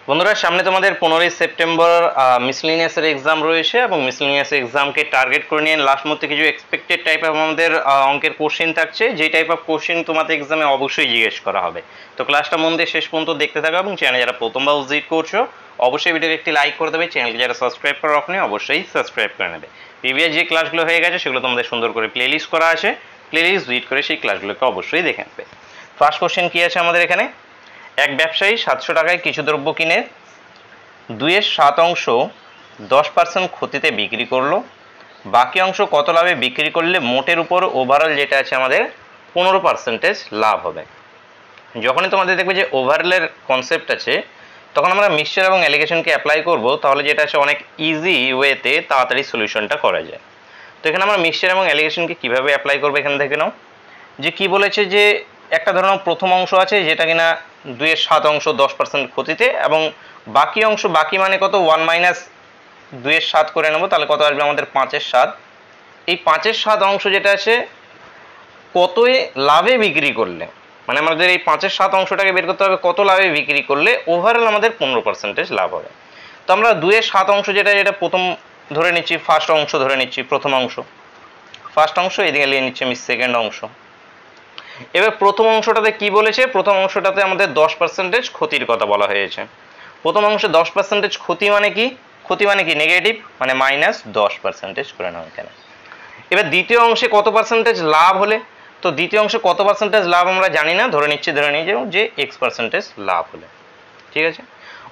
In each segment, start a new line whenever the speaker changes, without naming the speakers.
বন্ধুরা সামনে তোমাদের 15ই সেপ্টেম্বর মিসলিনিয়াসের এক্সাম রয়েছে এবং মিসলিনিয়াস এক্সামকে টার্গেট করে নিয়ে লাস্ট মুহূর্তে কিছু এক্সপেক্টেড টাইপ অফ আমাদের অঙ্কের কোশ্চেন থাকছে, যেই টাইপ অফ কোশ্চেন তোমাদের এক্সামে অবশ্যই জিজ্ঞেস করা হবে। তো ক্লাসটা মন দিয়ে শেষ পর্যন্ত দেখতে থাকো এবং চ্যানেলে যারা প্রথমবার ভিজিট করছো অবশ্যই ভিডিওতে একটি লাইক করে দেবে, চ্যানেলকে যারা সাবস্ক্রাইব করে রাখনি অবশ্যই সাবস্ক্রাইব করে নেবে। প্রিভিয়াস যে ক্লাসগুলো হয়ে গেছে সেগুলো তোমাদের সুন্দর করে প্লেলিস্ট করা আছে, প্লেলিস্ট ভিজিট করে সেই ক্লাসগুলোকে অবশ্যই দেখে নেবে। ফার্স্ট কোশ্চেন কি আছে আমাদের এখানে, এক ব্যবসায়ী 700 টাকায় কিছু দ্রব্য কিনে 2/7 10% ক্ষতিতে বিক্রি করলো, বাকি অংশ কত লাভে বিক্রি করলে মোটের উপর ওভারঅল যেটা আছে আমাদের 15% লাভ হবে। যখনই তোমাদের দেখবে যে ওভারঅলের কনসেপ্ট আছে তখন আমরা মিক্সচার এবং অ্যালিগেশনকে অ্যাপ্লাই করব, তাহলে যেটা আছে অনেক ইজি ওয়েতে তাড়াতাড়ি সলিউশনটা করা যায়। তো এখানে আমরা মিক্সচার এবং অ্যালিগেশনকে কীভাবে অ্যাপ্লাই করবো এখানে দেখে নাও। যে কি বলেছে যে একটা ধরুন প্রথম অংশ আছে যেটা কিনা 2/7 10% ক্ষতিতে, এবং বাকি অংশ, বাকি মানে কত 1 - 2/7 করে নেব, তাহলে কত আসবে আমাদের 5/7। এই 5/7 অংশ যেটা আছে কতই লাভে বিক্রি করলে, মানে আমাদের এই 5/7 অংশটাকে বের করতে হবে কত লাভে বিক্রি করলে ওভারঅল আমাদের 15% লাভ হবে। তো আমরা 2/7 অংশ যেটা প্রথম ধরে নিচ্ছি, ফার্স্ট অংশ ধরে নিচ্ছি, প্রথম অংশ ফার্স্ট অংশ, এদিকে নিয়ে নিচ্ছি আমি সেকেন্ড অংশ। এবার প্রথম অংশটাতে কি বলেছে, প্রথম অংশটাতে আমাদের 10% ক্ষতির কথা বলা হয়েছে। প্রথম অংশে 10% ক্ষতি মানে কি, ক্ষতি মানে কি নেগেটিভ, মানে -10% করে নাও এখানে। এবার দ্বিতীয় অংশে কত পার্সেন্টেজ লাভ হলে, তো দ্বিতীয় অংশে কত পার্সেন্টেজ লাভ আমরা জানি না, ধরে নিচ্ছি, ধরে নিয়ে যাও যে X% লাভ হলে, ঠিক আছে,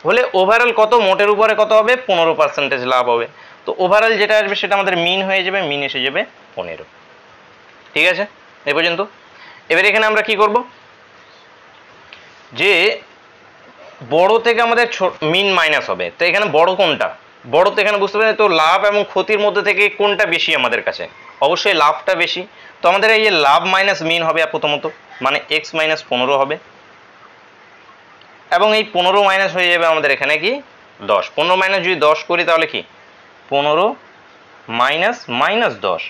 হলে ওভারঅল কত, মোটের উপরে কত হবে 15% লাভ হবে। তো ওভারঅল যেটা আসবে সেটা আমাদের মিন হয়ে যাবে, মিন এসে যাবে 15, ঠিক আছে এই পর্যন্ত। এবার এখানে আমরা কি করব, যে বড় থেকে আমাদের মিন মাইনাস হবে, তো এখানে বড় কোনটা, বড় তো এখানে বুঝতে পারছেন, তো লাভ এবং ক্ষতির মধ্যে থেকে কোনটা বেশি আমাদের কাছে, অবশ্যই লাভটা বেশি। তো আমাদের এই যে লাভ মাইনাস মিন হবে প্রথমত, মানে X - 15 হবে, এবং এই 15 মাইনাস হয়ে যাবে আমাদের এখানে কি 10। 15 মাইনাস যদি 10 করি তাহলে কি 15 মাইনাস -10,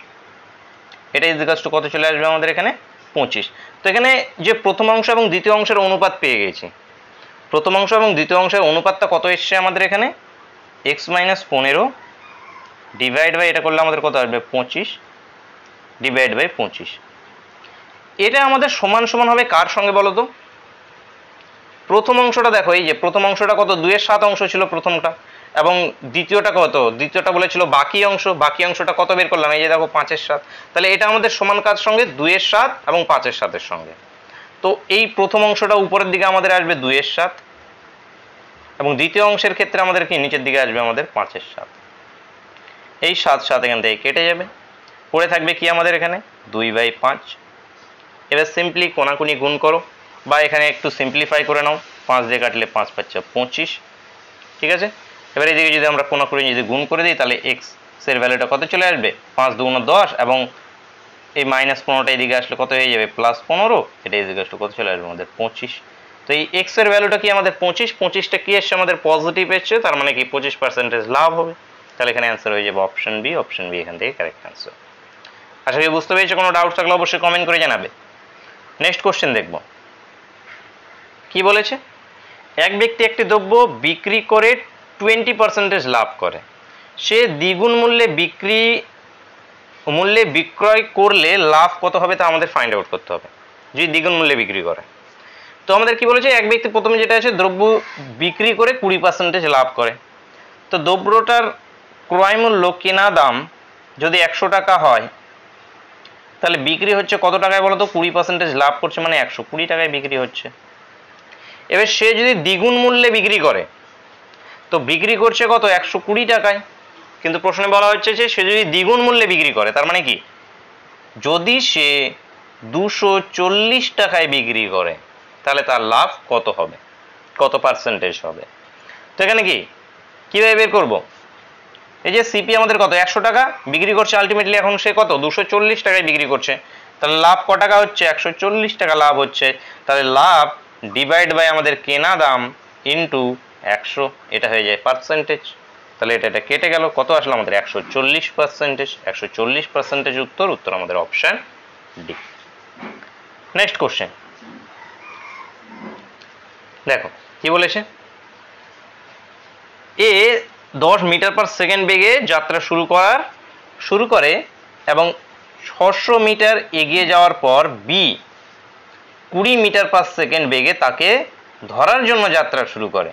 এটা ইকুয়াল টু কত চলে আসবে আমাদের এখানে 25। তো এখানে যে প্রথম অংশ এবং দ্বিতীয় অংশের অনুপাত পেয়ে গেছি, প্রথম অংশ এবং দ্বিতীয় অংশের অনুপাতটা কত এসছে আমাদের এখানে X - 15 ডিভাইড বাই, এটা করলে আমাদের কত আসবে 25 ডিভাইড বাই 25। এটা আমাদের সমান সমান হবে কার সঙ্গে বলো তো, প্রথম অংশটা দেখো, এই যে প্রথম অংশটা কত 2/7 অংশ ছিল প্রথমটা, এবং দ্বিতীয়টা কত, দ্বিতীয়টা বলেছিল বাকি অংশ, বাকি অংশটা কত বের করলাম, এই যে দেখো 5/7, তাহলে এটা আমাদের সমান কার সঙ্গে 2/7 এবং 5/7 সঙ্গে। তো এই প্রথম অংশটা উপরের দিকে আমাদের আসবে 2/7, এবং দ্বিতীয় অংশের ক্ষেত্রে আমাদের কি নিচের দিকে আসবে আমাদের 5/7। এই 7 এখান থেকে কেটে যাবে, পড়ে থাকবে কি আমাদের এখানে 2/5। এবার সিম্পলি কোনাকুনি গুণ করো, বা এখানে একটু সিম্পলিফাই করে নাও, 5 দিয়ে কাটলে 5 × 5 = 25, ঠিক আছে। এবার এদিকে যদি আমরা কোনাকুনি যদি গুণ করে দিই তাহলে x এর ভ্যালুটা কত চলে আসবে 5 × 2 = 10, এবং এই -15টা এদিকে আসলে কত হয়ে যাবে +15, এটা ইকুয়াল টু কত চলে আসবে আমাদের 25। তো এই x এর ভ্যালুটা কি আমাদের 25, 25টা কি এসছে আমাদের পজিটিভ এসছে, তার মানে কি 25% লাভ হবে। তাহলে এখানে অ্যান্সার হয়ে যাবে অপশন বি, অপশন বি এখান থেকে কারেক্ট অ্যান্সার। আশা করি বুঝতে পেরেছো, কোনো ডাউট থাকলে অবশ্যই কমেন্ট করে জানাবে। নেক্সট কোশ্চেন দেখব কি বলেছে, এক ব্যক্তি একটি দ্রব্য বিক্রি করে 20% লাভ করে, সে দ্বিগুণ মূল্যে বিক্রয় করলে লাভ কত হবে তা আমাদের ফাইন্ড আউট করতে হবে, যদি দ্বিগুণ মূল্যে বিক্রি করে। তো আমাদের কি বলেছে, এক ব্যক্তি প্রথমে যেটা আছে দ্রব্য বিক্রি করে 20% লাভ করে, তো দ্রব্যটার ক্রয় মূল্য কেনা দাম যদি 100 টাকা হয়, তাহলে বিক্রি হচ্ছে কত টাকায় বলো তো, 20% লাভ করছে মানে 120 টাকায় বিক্রি হচ্ছে। এবার সে যদি দ্বিগুণ মূল্যে বিক্রি করে, তো বিক্রি করছে কত 120 টাকায়, কিন্তু প্রশ্নে বলা হচ্ছে যে সে যদি দ্বিগুণ মূল্যে বিক্রি করে, তার মানে কি যদি সে 240 টাকায় বিক্রি করে তাহলে তার লাভ কত হবে, কত পার্সেন্টেজ হবে। তো এখানে কি কিভাবে বের করব, এই যে সিপি আমাদের কত 100 টাকা বিক্রি করছে, আলটিমেটলি এখন সে কত 240 টাকায় বিক্রি করছে, তাহলে লাভ ক টাকা হচ্ছে 140 টাকা লাভ হচ্ছে, তাহলে লাভ ডিভাইড বাই আমাদের কেনা দাম ইন্টু 100, এটা হয়ে যায় পার্সেন্টেজ। তাহলে এটা কেটে গেল, কত আসলো আমাদের 140%, 140% উত্তর আমাদের অপশন ডি। নেক্সট কোশ্চেন দেখো কি বলেছে, এ 10 মিটার পার সেকেন্ড বেগে যাত্রা শুরু করে এবং 600 মিটার এগিয়ে যাওয়ার পর বি 20 মিটার পার সেকেন্ড বেগে তাকে ধরার জন্য যাত্রা শুরু করে।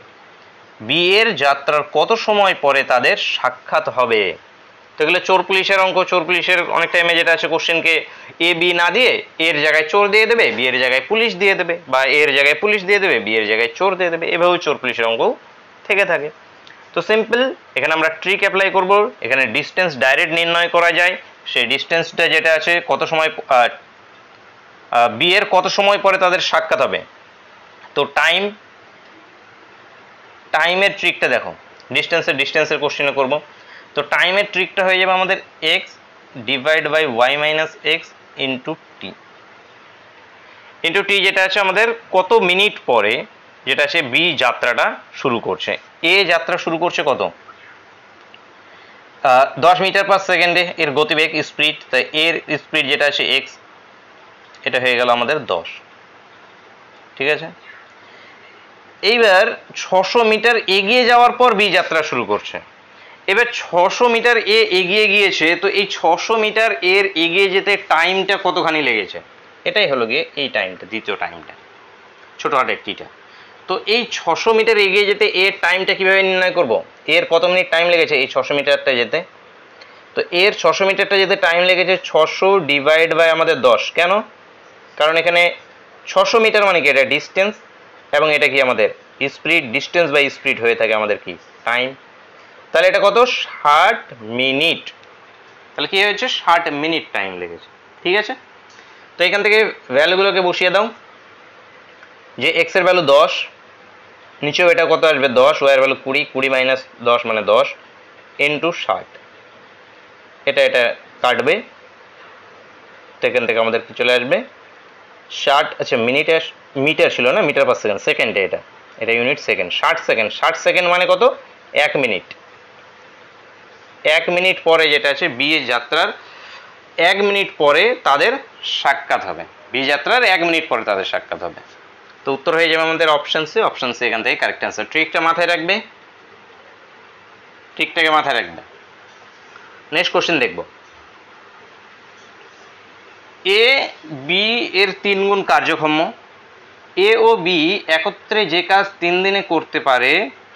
বি এর যাত্রার কত সময় পরে তাদের সাক্ষাৎ হবে? তো এগুলো চোর পুলিশের অঙ্ক। চোর পুলিশের অনেক টাইমে যেটা আছে, কোশ্চেনকে এ বি না দিয়ে এর জায়গায় চোর দিয়ে দেবে, বি এর জায়গায় পুলিশ দিয়ে দেবে, বা এর জায়গায় পুলিশ দিয়ে দেবে, বি এর জায়গায় চোর দিয়ে দেবে। এভাবেও চোর পুলিশের অঙ্ক থেকে থাকে। তো সিম্পল, এখানে আমরা ট্রিক অ্যাপ্লাই করব। এখানে ডিস্টেন্স ডাইরেক্ট নির্ণয় করা যায়। সেই ডিস্টেন্সটা যেটা আছে কত সময়, বি এর কত সময় পরে তাদের সাক্ষাৎ হবে। তো টাইমের ট্রিকটা দেখো, ডিস্টেন্সের কোশ্চেনে করব। তো টাইমের ট্রিকটা হয়ে যাবে আমাদের x divide by y minus x into t, যেটা আছে আমাদের কত মিনিট পরে যেটা আছে বি যাত্রাটা শুরু করছে। এ যাত্রা শুরু করছে কত, 10 মিটার পার সেকেন্ডে এর গতিবেগ স্পিড। তাই এর স্পিড যেটা আছে এক্স, এটা হয়ে গেল আমাদের 10। ঠিক আছে, এইবার 600 মিটার এগিয়ে যাওয়ার পর বি যাত্রা শুরু করছে। এবার 600 মিটার এ এগিয়ে গিয়েছে, তো এই 600 মিটার এর এগিয়ে যেতে টাইমটা কতখানি লেগেছে, এটাই হলো গিয়ে এই টাইমটা, দ্বিতীয় টাইমটা, ছোটখাটো টিটা। তো এই 600 মিটার এগিয়ে যেতে এর টাইমটা কিভাবে নির্ণয় করব? এর কত মিনিট টাইম লেগেছে এই 600 মিটারটা যেতে? তো এর 600 মিটারটা যেতে টাইম লেগেছে 600 ডিভাইড বাই আমাদের 10। কেন? কারণ এখানে 600 মিটার মানে কি, এটা ডিস্টেন্স, এবং এটা কি আমাদের স্পিড। ডিস্টেন্স বাই স্পিড হয়ে থাকে আমাদের কি টাইম। তাহলে এটা কত, 60 মিনিট। তাহলে কি হয়েছে, 60 মিনিট টাইম লেগেছে। ঠিক আছে, তো এখান থেকে ভ্যালুগুলোকে বসিয়ে দাও। যে এক্স এর ভ্যালু 10, নিচেও এটা কত আসবে 10, ওয়াই এর ভ্যালু 20, 20 মাইনাস 10 মানে 10 ইন্টু 60। এটা কাটবে, তো এখান থেকে আমাদের কি চলে আসবে 60। আচ্ছা মিটার ছিল না, মিটার পার সেকেন্ড, সেকেন্ডে এটা ইউনিট সেকেন্ড। 60 সেকেন্ড মানে কত, 1 মিনিট। 1 মিনিট পরে যেটা আছে বি যাত্রার 1 মিনিট পরে তাদের সাক্ষাৎ হবে। বি যাত্রার 1 মিনিট পরে তাদের সাক্ষাৎ হবে। তো উত্তর হয়ে যাবে আমাদের অপশন সি। অপশন সি এখান থেকে কারেক্ট অ্যান্সার। ট্রিকটা মাথায় রাখবে, ট্রিকটাকে মাথায় রাখবে। নেক্সট কোশ্চেন দেখব। এ বি এর 3 গুণ কার্যক্ষম। এ ও বি একত্রে যে কাজ 3 দিনে করতে পারে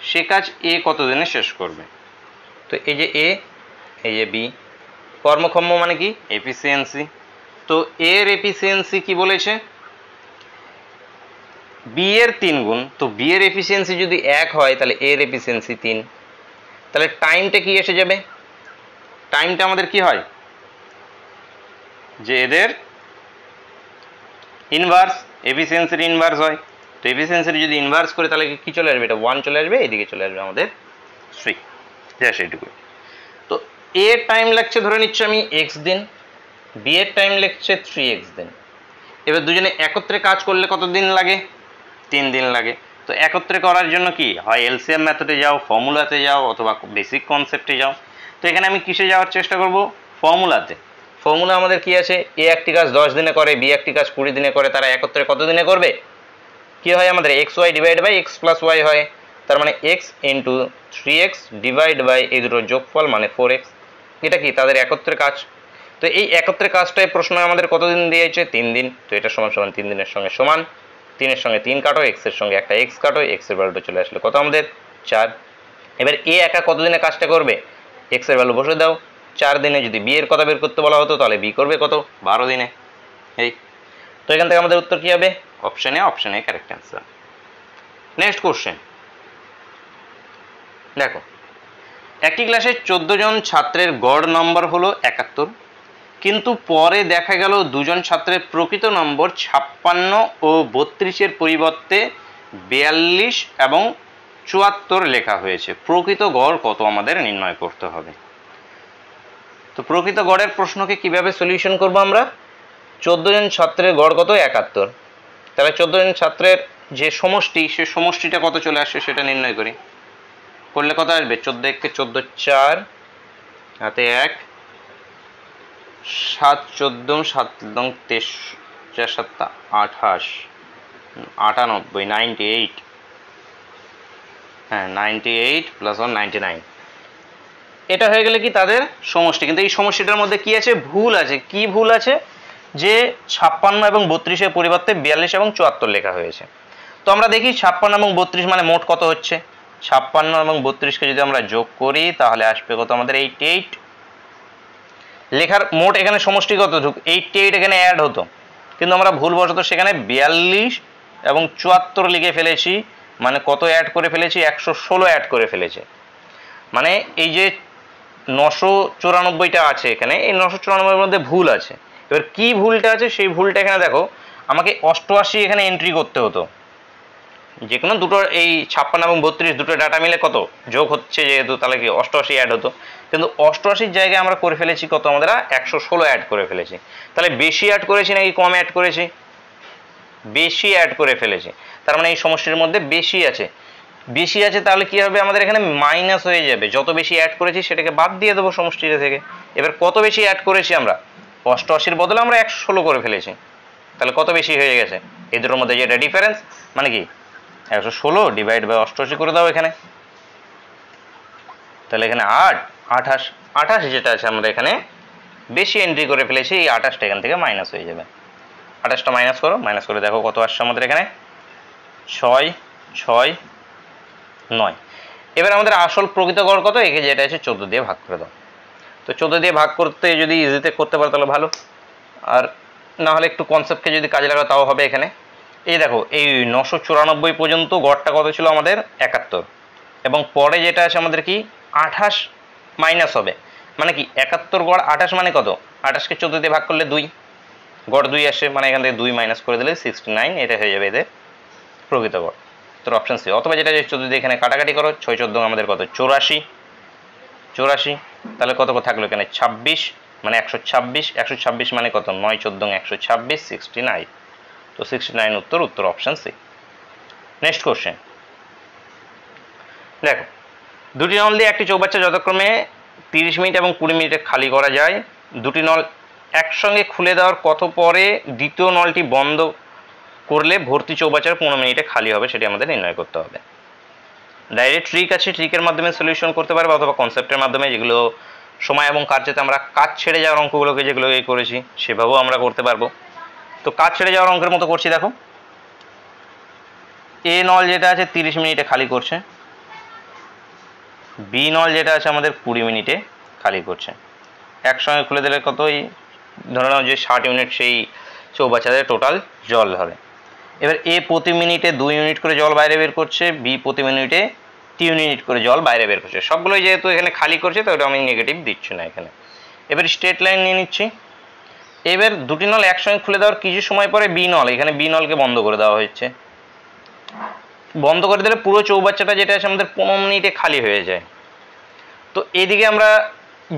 সে কাজ এ কত দিনে শেষ করবে? তো এই যে এ, এই যে বি, কর্মক্ষম মানে কি এফিসিয়েন্সি। তো এর এফিসিয়েন্সি কি বলেছে, বি এর 3 গুণ। তো বি এর এফিসিয়েন্সি যদি 1 হয় তাহলে এর এফিসিয়েন্সি 3। তাহলে টাইমটা কি এসে যাবে, টাইমটা আমাদের কি হয়, যে এদের ইনভার্স, এফিসিয়েন্সির ইনভার্স হয়। তো এফিসিয়েন্সির যদি ইনভার্স করে তাহলে কি চলে আসবে, এটা 1 চলে আসবে, এদিকে চলে আসবে আমাদের 3। যা সেইটুকু। তো এ টাইম লাগছে ধরে নিচ্ছি আমি এক্স দিন, বি এর টাইম লাগছে 3x দিন। এবার দুজনে একত্রে কাজ করলে কত দিন লাগে, 3 দিন লাগে। তো একত্রে করার জন্য কি হয়, এলসিএম মেথডে যাও, ফর্মুলাতে যাও, অথবা বেসিক কনসেপ্টে যাও। তো এখানে আমি কিসে যাওয়ার চেষ্টা করব, ফর্মুলাতে। ফর্মুলা আমাদের কি আছে, এ একটি কাজ 10 দিনে করে, বি একটি কাজ 20 দিনে করে, তারা একত্রে কত দিনে করবে? কি হয় আমাদের x y divide by x plus y হয়। তার মানে x into 3x divide by এই দুটোর যোগফল মানে 4x। এটা কি তাদের একত্রে কাজ। তো এই একত্রে কাজটাই প্রশ্ন আমাদের কতদিন দিয়েছে, 3 দিন। তো এটা সমান সমান 3 দিনের সঙ্গে সমান। 3 এর সঙ্গে 3 কাটো, এক্স এর সঙ্গে একটা এক্স কাটো, এক্স এর ভ্যালুটা চলে আসলে কত আমাদের 4। এবার এ একা কতদিনে কাজটা করবে, এক্স এর ভ্যালু বসে দাও 4 দিনে। যদি বি এর কথা বের করতে বলা হতো তাহলে বি করবে কত, 12 দিনে। এই তো এখান থেকে আমাদের উত্তর কি হবে, option A correct answer. Next question দেখো, একটি ক্লাসে 14 জন ছাত্রের গড় নম্বর হলো 71, কিন্তু পরে দেখা গেল 2 জন ছাত্রের প্রকৃত নম্বর 56 ও 32-এর পরিবর্তে 42 এবং 74 লেখা হয়েছে। প্রকৃত গড় কত আমাদের নির্ণয় করতে হবে। তো প্রকৃত গড়ের প্রশ্নকে কিভাবে সলিউশন করব আমরা, 14 জন ছাত্রের গড় কত 71, তাহলে 14 জন ছাত্রের যে সমষ্টি, সে সমষ্টিটা কত চলে আসে সেটা নির্ণয় করি। করলে কত আসবে, 14 কে 14 4 হাতে 1, 7 14 7 23 4 7 28 98 98 হ্যাঁ 98 প্লাস 1 99। এটা হয়ে গেলে কি তাদের সমষ্টি। কিন্তু এই সমষ্টিটার মধ্যে কি আছে, ভুল আছে। কি ভুল আছে, যে 56 এবং 32-এর পরিবর্তে 42 এবং 74 লেখা হয়েছে। তো আমরা দেখি 56 এবং 32 মানে মোট কত হচ্ছে। 56 এবং 32-কে যদি আমরা যোগ করি তাহলে আসবে কত আমাদের 88। লেখার মোট এখানে সমষ্টি কত, 88 এখানে অ্যাড হতো, কিন্তু আমরা ভুলবশত সেখানে 42 এবং 74 লিখে ফেলেছি। মানে কত অ্যাড করে ফেলেছি, 116 অ্যাড করে ফেলেছি। মানে এই যে 994টা আছে এখানে, এই 994-এর মধ্যে ভুল আছে। এবার কি ভুলটা আছে, সেই ভুলটা এখানে দেখো, আমাকে 88 এখানে এন্ট্রি করতে হতো। যে কোনো দুটো, এই 56 এবং 32 দুটো ডাটা মিলে কত যোগ হচ্ছে যেহেতু, তাহলে কি 88 অ্যাড হতো। কিন্তু 88-র জায়গায় আমরা করে ফেলেছি কত, আমরা 116 অ্যাড করে ফেলেছি। তাহলে বেশি অ্যাড করেছি নাকি কম অ্যাড করেছি, বেশি অ্যাড করে ফেলেছি। তার মানে এই সমষ্টির মধ্যে বেশি আছে। বেশি আছে তাহলে কি হবে, আমাদের এখানে মাইনাস হয়ে যাবে। যত বেশি অ্যাড করেছি সেটাকে বাদ দিয়ে দেবো সমষ্টিটা থেকে। এবার কত বেশি অ্যাড করেছি আমরা, 88-র বদলে আমরা 116 করে ফেলেছি। তাহলে কত বেশি হয়ে গেছে, এই দুটোর মধ্যে যেটা ডিফারেন্স, মানে কি 116 ডিভাইড বাই 88 করে দাও এখানে। তাহলে এখানে 28 যেটা আছে আমরা এখানে বেশি এন্ট্রি করে ফেলেছি, এই 28টা এখান থেকে মাইনাস হয়ে যাবে। 28টা মাইনাস করো, মাইনাস করে দেখো কত আসছে আমাদের এখানে, 6 6 9। এবার আমাদের আসল প্রকৃত গড় কত, একে যেটা আছে 14 দিয়ে ভাগ করে দাও। তো 14 দিয়ে ভাগ করতে যদি ইজিতে করতে পারো তাহলে ভালো, আর না হলে একটু কনসেপ্টকে যদি কাজে লাগাও তাও হবে। এখানে এই দেখো, এই 994 পর্যন্ত গড়টা কত ছিল আমাদের 71, এবং পরে যেটা আছে আমাদের কি 28 মাইনাস হবে। মানে কি 71 গড় 28 মানে কত, 28কে 14 দিয়ে ভাগ করলে 2, গড় 2 আসে, মানে এখান থেকে 2 মাইনাস করে দিলে 69, এটা হয়ে যাবে এদের প্রকৃত গড়। তোর অপশন সি। অথবা যেটা 14 দিয়ে এখানে কাটাকাটি করো, 6 14 আমাদের কত 84, তাহলে কত থাকলো এখানে 26, মানে 126 মানে কত 9 14 126, 69। তো 69 উত্তর অপশন সি। নেক্সট কোশ্চেন দেখো, দুটি নল দিয়ে একটি চৌবাচ্চা যথাক্রমে 30 মিনিট এবং 20 মিনিটে খালি করা যায়। দুটি নল একসঙ্গে খুলে দেওয়ার কত পরে দ্বিতীয় নলটি বন্ধ করলে ভর্তি চৌবাচ্চার 15 মিনিটে খালি হবে, সেটি আমাদের নির্ণয় করতে হবে। ডাইরেক্ট ট্রিক আছে, ট্রিকের মাধ্যমে সলিউশন করতে পারবে, অথবা কনসেপ্টের মাধ্যমে, যেগুলো সময় এবং কার্যতে আমরা কাজ ছেড়ে যাওয়ার অঙ্কগুলোকে যেগুলো করেছি সেভাবেও আমরা করতে পারবো। তো কাজ ছেড়ে যাওয়ার অঙ্কের মতো করছি। দেখো, এ নল যেটা আছে 30 মিনিটে খালি করছে, বি নল যেটা আছে আমাদের 20 মিনিটে খালি করছে। একসঙ্গে খুলে দিলে কত, এই ধরে নাও যে 60 ইউনিট সেই চৌবাচ্চাতে টোটাল জল ধরে। এবার এ প্রতি মিনিটে 2 ইউনিট করে জল বাইরে বের করছে, বি প্রতি মিনিটে 3 ইউনিট করে জল বাইরে বের করছে। সবগুলোই যেহেতু এখানে খালি করছে তো ওটা আমি নেগেটিভ দিচ্ছি না এখানে। এবার স্ট্রেট লাইন নিয়ে নিচ্ছি। এবার দুটি নল একসঙ্গে খুলে দেওয়ার কিছু সময় পরে বি নল, এখানে বি নলকে বন্ধ করে দেওয়া হচ্ছে। বন্ধ করে দিলে পুরো চৌবাচ্চাটা যেটা আছে আমাদের 15 মিনিটে খালি হয়ে যায়। তো এদিকে আমরা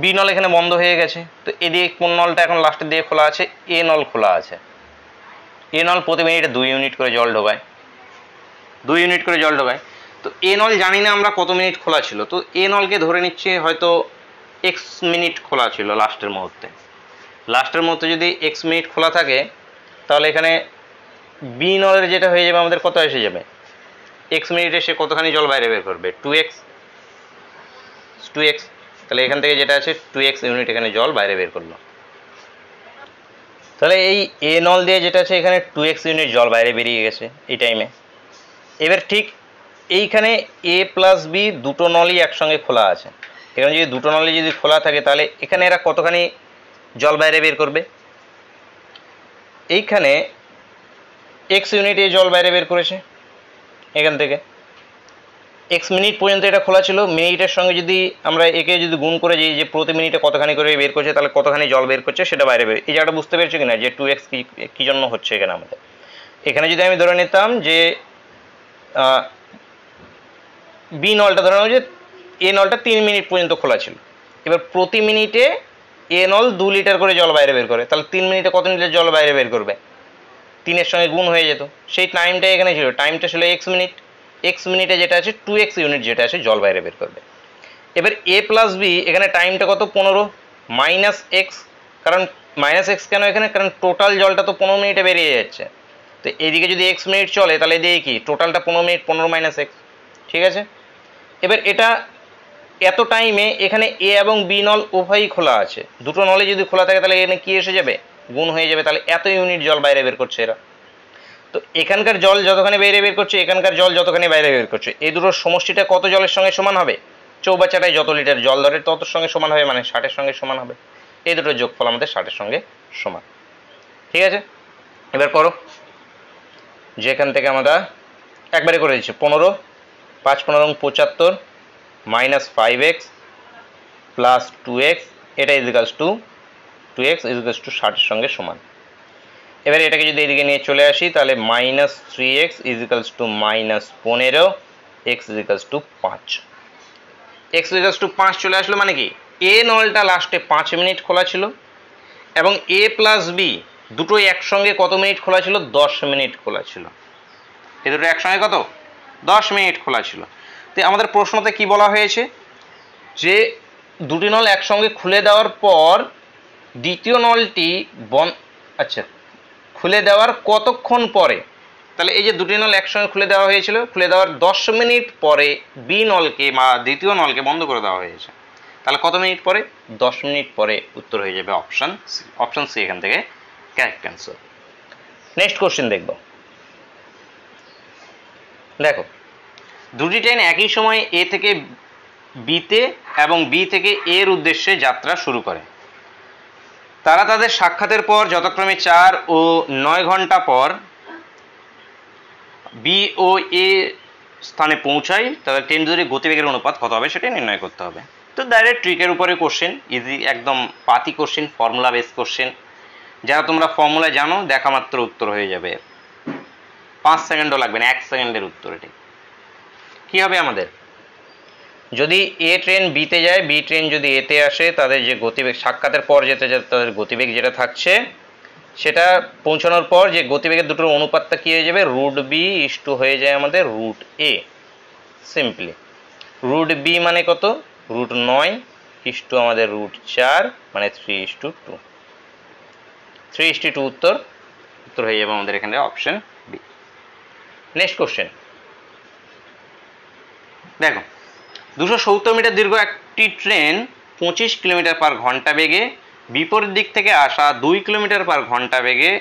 বি নল এখানে বন্ধ হয়ে গেছে, তো এদিকে কোন নলটা এখন লাস্টের দিকে খোলা আছে, এ নল খোলা আছে। এ নল প্রতি মিনিটে 2 ইউনিট করে জল ঢোকায়, 2 ইউনিট করে জল ঢোকায়। তো এ নল জানি না আমরা কত মিনিট খোলা ছিল, তো এ নলকে ধরে নিচ্ছে হয়তো এক্স মিনিট খোলা ছিল লাস্টের মুহূর্তে। লাস্টের মুহূর্তে যদি এক্স মিনিট খোলা থাকে তাহলে এখানে বি নলের যেটা হয়ে যাবে আমাদের কত এসে যাবে, এক্স মিনিটে সে কতখানি জল বাইরে বের করবে, 2x। তাহলে এখান থেকে যেটা আছে 2x ইউনিট এখানে জল বাইরে বের করলো। তাহলে এই এ নল দিয়ে যেটা আছে এখানে 2x ইউনিট জল বাইরে বেরিয়ে গেছে এই টাইমে। এবার ঠিক এইখানে এ প্লাস বি দুটো নলই একসঙ্গে খোলা আছে। এখানে যদি দুটো নলই যদি খোলা থাকে তাহলে এখানে এরা কতখানি জল বাইরে বের করবে, এইখানে x ইউনিটে জল বাইরে বের করেছে এখান থেকে। x মিনিট পর্যন্ত এটা খোলা ছিল, মিনিটের সঙ্গে যদি আমরা একে যদি গুণ করে যাই যে প্রতি মিনিটে কতখানি করে বের করছে, তাহলে কতখানি জল বের করছে সেটা বাইরে বের। এই জায়গাটা বুঝতে পেরেছো কিনা যে 2x কী জন্য হচ্ছে এখানে আমাদের। এখানে যদি আমি ধরে নিতাম যে বি নলটা ধরে নাও যে এ নলটা 3 মিনিট পর্যন্ত খোলা ছিল, এবার প্রতি মিনিটে এ নল 2 লিটার করে জল বাইরে বের করে, তাহলে 3 মিনিটে কত লিটার জল বাইরে বের করবে, 3-এর সঙ্গে গুণ হয়ে যেত। সেই টাইমটা এখানে ছিল, টাইমটা ছিল x মিনিট, x মিনিটে যেটা আছে 2x ইউনিট যেটা আছে জল বাইরে বের করবে। এবার এ প্লাস বি এখানে টাইমটা কত 15 মাইনাস এক্স, কারণ মাইনাস এক্স কেন এখানে, কারণ টোটাল জলটা তো 15 মিনিটে বেরিয়ে যাচ্ছে। তো এইদিকে যদি x মিনিট চলে তাহলে এদিকে কি টোটালটা 15 মিনিট, 15 মাইনাস এক্স, ঠিক আছে। এবার এটা এত টাইমে এখানে এ এবং বি নল উভয়ই খোলা আছে, দুটো নলে যদি খোলা থাকে তাহলে এখানে কি এসে যাবে, গুণ হয়ে যাবে, তাহলে এত ইউনিট জল বাইরে বের করছে এরা। তো এখানকার জল যতখানি বাইরে বের করছে, এখানকার জল যতখানি বাইরে বের করছে, এই দুটোর সমষ্টিটা কত জলের সঙ্গে সমান হবে, চৌবাচ্চাটায় যত লিটার জল ধরে তত সঙ্গে সমান হবে, মানে 60-এর সঙ্গে সমান হবে। এই দুটোর যোগফল আমাদের 60-এর সঙ্গে সমান। ঠিক আছে, এবার করো, যেখান থেকে আমরা একবারে করে দিচ্ছি 15, 5 15 75 মাইনাস 5x প্লাস 2x, এটা ইজিক্যালস টু 2x ইজিক্যালস টু 60-এর সঙ্গে সমান। এবার এটাকে যদি এদিকে নিয়ে চলে আসি তাহলে minus 3x equals to minus 15, x equals to 5। x equals to 5 চলে আসলো, মানে কি এ নলটা লাস্টে 5 মিনিট খোলা ছিল এবং এ প্লাস বি দুটোই একসঙ্গে কত মিনিট খোলা ছিল, 10 মিনিট খোলা ছিল। এ দুটো একসঙ্গে কত, 10 মিনিট খোলা ছিল। তো আমাদের প্রশ্নতে কি বলা হয়েছে, যে দুটি নল একসঙ্গে খুলে দেওয়ার পর দ্বিতীয় নলটি আচ্ছা খুলে দেওয়ার কতক্ষণ পরে, তাহলে এই যে দুটি নল একসঙ্গে খুলে দেওয়া হয়েছিল, খুলে দেওয়ার 10 মিনিট পরে বি নলকে বা দ্বিতীয় নলকে বন্ধ করে দেওয়া হয়েছে, তাহলে কত মিনিট পরে, 10 মিনিট পরে। উত্তর হয়ে যাবে অপশন সি। অপশন সি এখান থেকে কারেক্ট অ্যান্সার। নেক্সট কোশ্চেন দেখব। দেখো, দুটি ট্রেন একই সময় এ থেকে বিতে এবং বি থেকে এর উদ্দেশ্যে যাত্রা শুরু করে। তারা তাদের সাক্ষাতের পর যথাক্রমে 4 ও 9 ঘন্টা পর বি ও এ স্থানে পৌঁছায়, তাদের ট্রেন দুটির গতিবেগের অনুপাত কত হবে সেটা নির্ণয় করতে হবে। তো ডাইরেক্ট ট্রিকের উপরে কোশ্চেন, ইজি একদম পাতি কোশ্চেন, ফর্মুলা বেস কোশ্চেন। যারা তোমরা ফর্মুলা জানো দেখা মাত্র উত্তর হয়ে যাবে, 5 সেকেন্ডও লাগবে না, 1 সেকেন্ডের উত্তর। এটি কি হবে আমাদের, যদি এ ট্রেন বিতে যায়, বি ট্রেন যদি এতে আসে, তাদের যে গতিবেগ সাক্ষাতের পর যেতে যেতে তাদের গতিবেগ যেটা থাকছে, সেটা পৌঁছানোর পর যে গতিবেগের দুটোর অনুপাতটা কী হয়ে যাবে, রুট বি ইস্টু হয়ে যায় আমাদের রুট এ। সিম্পলি রুট বি মানে কত, রুট 9 ইস্টু আমাদের রুট 4 মানে 3:2। 3:2 উত্তর হয়ে যাবে আমাদের এখানে অপশন বি। নেক্সট কোশ্চেন দেখো, 270 মিটার দীর্ঘ একটি ট্রেন 25 কিলোমিটার পার ঘন্টা বেগে বিপরীত দিক থেকে আসা 2 কিলোমিটার পার ঘন্টা বেগে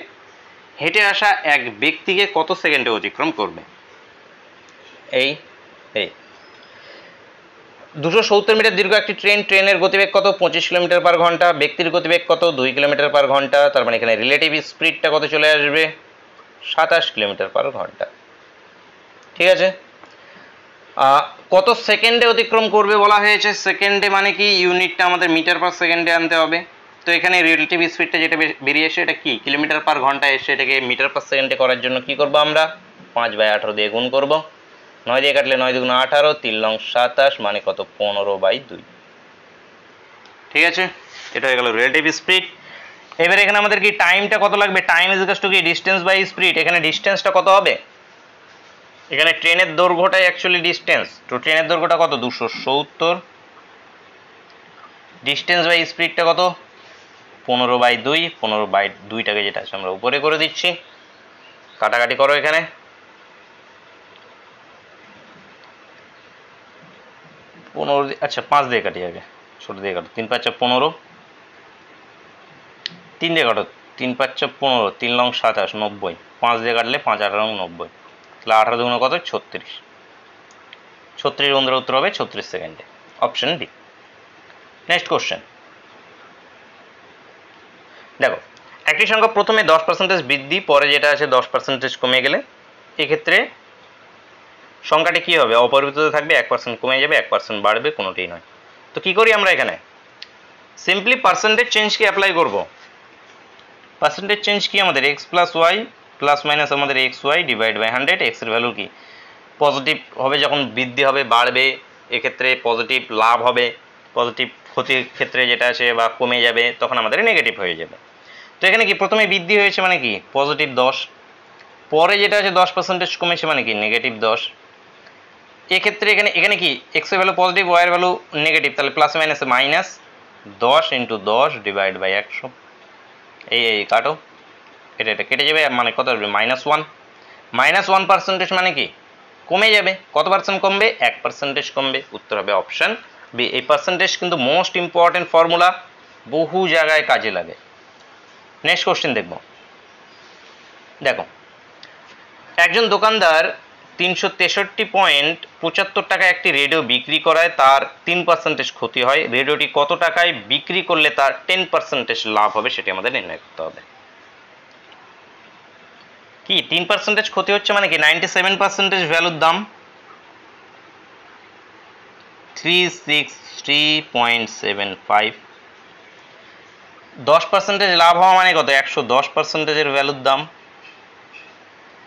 হেঁটে আসা এক ব্যক্তিকে কত সেকেন্ডে অতিক্রম করবে। এই 270 মিটার দীর্ঘ একটি ট্রেনের গতিবেগ কত, 25 কিলোমিটার পার ঘন্টা, ব্যক্তির গতিবেগ কত, 2 কিলোমিটার পার ঘন্টা, তার মানে এখানে রিলেটিভ স্পিডটা কত চলে আসবে, 27 কিলোমিটার পার ঘন্টা। ঠিক আছে, কত সেকেন্ডে অতিক্রম করবে বলা হয়েছে, সেকেন্ডে মানে কি ইউনিটটা আমাদের মিটার পার সেকেন্ডে আনতে হবে। তো এখানে রিলেটিভ স্পিডটা যেটা বেরিয়ে এসে এটা কি কিলোমিটার পার ঘন্টা এসে, এটাকে মিটার পার সেকেন্ডে করার জন্য কি করব আমরা, 5/18 দিয়ে গুণ করব, 9 দিয়ে কাটলে 9 দুগুণ 18, 3 লং 27 মানে কত, 15/2। ঠিক আছে, এটা হয়ে গেল রিলেটিভ স্পিড। এবারে এখানে আমাদের কি টাইমটা কত লাগবে, টাইম ইজ ইকুয়াল টু কি ডিসটেন্স বাই স্পিড। এখানে ডিসটেন্সটা কত হবে, এখানে ট্রেনের দৈর্ঘ্যটাই অ্যাকচুয়ালি ডিসটেন্স, তো ট্রেনের দৈর্ঘ্যটা কত, 270, ডিসটেন্স বাই স্পিডটা কত, 15/2, 15/2টাকে যেটা আছে আমরা উপরে করে দিচ্ছি, কাটাকাটি করো এখানে, 15, আচ্ছা 5 দিয়ে কাটি আগে, ছোট দিয়ে কাটো, 3 5 15, 3 দিয়ে কাটো, 3 5 15, 3 লং 27, 90, 5 দিয়ে কাটলে 5 18 90, তাহলে 18 দুগুণ কত, 36। 36 বন্ধুর উত্তর হবে 36 সেকেন্ডে, অপশন বি। নেক্সট কোশ্চেন দেখো, একটি সংখ্যা প্রথমে 10% বৃদ্ধি, পরে যেটা আছে 10% কমে গেলে এক্ষেত্রে সংখ্যাটি কি হবে, অপরিবর্তিত থাকবে, 1% কমে যাবে, 1% বাড়বে, কোনোটিই নয়। তো কি করি আমরা এখানে, সিম্পলি পার্সেন্টেজ চেঞ্জকে অ্যাপ্লাই করব। পার্সেন্টেজ চেঞ্জ কি আমাদের, x plus y plus minus আমাদের এক্স ওয়াই ডিভাইড বাই 100। এক্সের ভ্যালু কি পজিটিভ হবে, যখন বৃদ্ধি হবে বাড়বে, এক্ষেত্রে পজিটিভ লাভ হবে, পজিটিভ ক্ষতির ক্ষেত্রে যেটা আছে বা কমে যাবে তখন আমাদের নেগেটিভ হয়ে যাবে। তো এখানে কি প্রথমে বৃদ্ধি হয়েছে মানে কি পজিটিভ 10, পরে যেটা আছে 10% কমেছে মানে কি নেগেটিভ 10। এক্ষেত্রে এখানে কি এক্সের ভ্যালু পজিটিভ, ওয়াইয়ের ভ্যালু নেগেটিভ, তাহলে প্লাস মাইনাসে মাইনাস 10 × 10 ডিভাইড বাই 100। এই কাটো, এটা কেটে যাবে, মানে কত আসবে, -1। -1% মানে কি কমে যাবে। কত পার্সেন্ট কমবে? 1% কমবে। উত্তর হবে অপশন বি। এই পার্সেন্টেজ কিন্তু মোস্ট ইম্পর্টেন্ট ফর্মুলা, বহু জায়গায় কাজে লাগে। নেক্সট কোশ্চেন দেখব। দেখো, একজন দোকানদার 363.75 টাকায় একটি রেডিও বিক্রি করায় তার 3% ক্ষতি হয়। রেডিওটি কত টাকায় বিক্রি করলে তার 10% লাভ হবে সেটি আমাদের নির্ণয় করতে হবে। কি 3% ক্ষতি হচ্ছে মানে কি? 97% ভ্যালুর দাম 363.75। 10% লাভ হওয়া মানে কত? 110% ভ্যালুর দাম।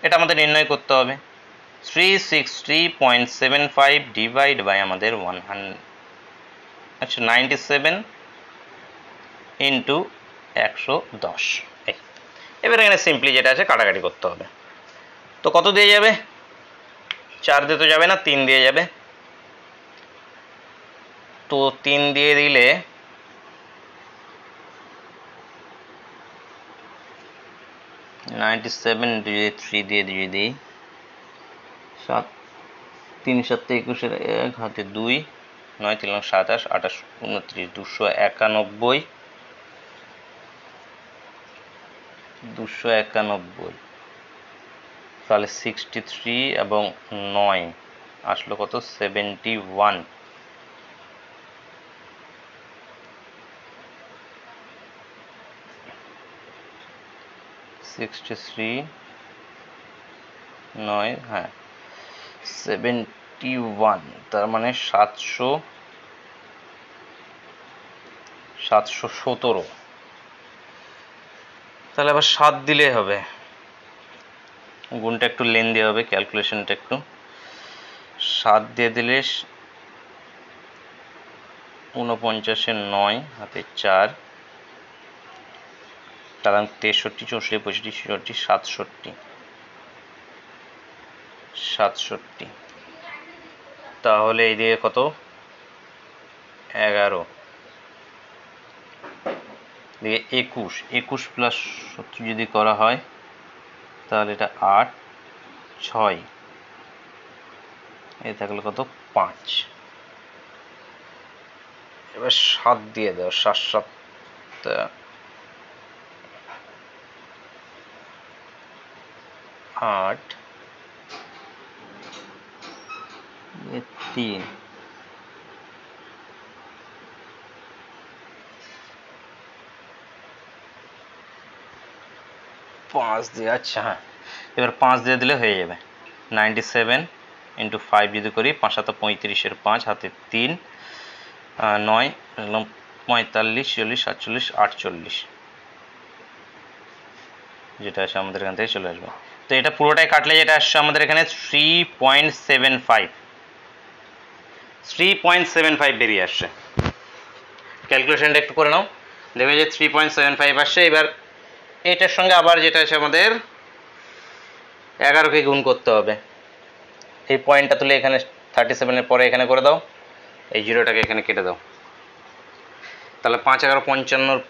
এটা আমাদের নির্ণয় করতে হবে। 363.75 ডিভাইড বাই আমাদের 97 ইন্টু 110। এবার এখানে সিম্পলি যেটা আছে কাটাকাটি করতে হবে। তো কত দিয়ে যাবে? 4 দিয়ে তো যাবে না, 3 দিয়ে যাবে। তো 3 দিয়ে দিলে 97 দিয়ে 3 দিয়ে দিয়ে দিই 7 3 7 21 1 হাতে 2 9 3 27 28 29 291 291। তাহলে 63 এবং 9 আসলো কত? 71। হ্যাঁ 71, তার মানে 717। তাহলে আবার 7 দিলে হবে। গুণটা একটু লেন্দি হবে, ক্যালকুলেশনটা একটু। 7 দিয়ে দিলে 49 9 হাতে 4, তাহলে 63 64 65 66 67। তাহলে এই দিকে কত? 11 দিয়ে 21 প্লাস 70 যদি করা হয় তাহলে এটা 8 6 এই থাকলে কত? 5। এবার 7 দিয়ে দাও। 7 7 8 3 5 দিয়ে। আচ্ছা হ্যাঁ, এবার 5 দিয়ে দিলে হয়ে যাবে। 97 ইন্টু 5 যদি করি 5 7 35 5 হাতে 3 9 45 40 47 48, যেটা আছে আমাদের এখান থেকে চলে আসবে। তো এটা পুরোটাই কাটলে যেটা আসছে আমাদের এখানে 3.75 বেরিয়ে আসছে। ক্যালকুলেশনটা একটু করে নাও, দেখবে যে 3.75 আসছে। এবার এটার সঙ্গে আবার যেটা আছে আমাদের 11কে গুণ করতে হবে। এই পয়েন্টটা তুলে এখানে 37 পরে এখানে করে দাও, এই জিরোটাকে এখানে কেটে দাও। তাহলে 5 11 55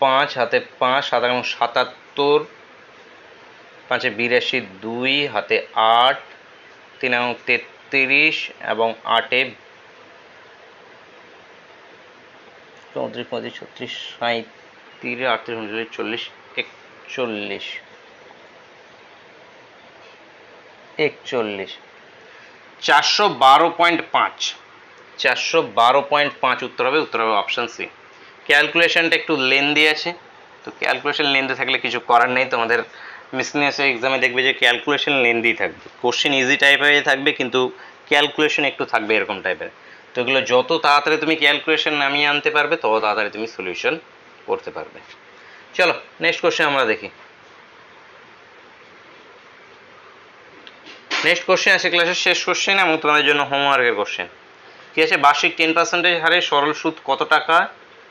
5 হাতে 5 7 77 5 82 2 হাতে 8 3 33 এবং 8 34 35 36 37 38 39 40 41 412.5 412.5 উত্তর হবে। উত্তর হবে অপশন সি। ক্যালকুলেশনটা একটু লেন্দি আছে, তো ক্যালকুলেশন লেন্দি থাকলে কিছু করার নেই। তোমাদের মিসলিনিয়াস এক্সামে দেখবে যে ক্যালকুলেশন লেন্দি থাকবে, কোশ্চেন ইজি টাইপের থাকবে কিন্তু ক্যালকুলেশন একটু থাকবে এরকম টাইপের। তো এগুলো যত তাড়াতাড়ি তুমি ক্যালকুলেশন নামিয়ে আনতে পারবে তত তাড়াতাড়ি তুমি সলিউশন করতে পারবে। চলো নেক্সট কোশ্চেন আমরা দেখি। নেক্সট কোশ্চেন আছে ক্লাসের শেষ কোশ্চেন এবং তোমাদের জন্য হোমওয়ার্কের কোশ্চেন। কি আছে? বার্ষিক 10% হারে সরল সুদ কত টাকা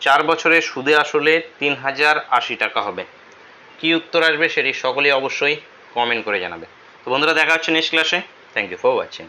4 বছরে সুদে আসলে 3080 টাকা হবে? কি উত্তর আসবে সেটি সকলেই অবশ্যই কমেন্ট করে জানাবে। তো বন্ধুরা, দেখা হচ্ছে নেক্সট ক্লাসে। Thank you for watching.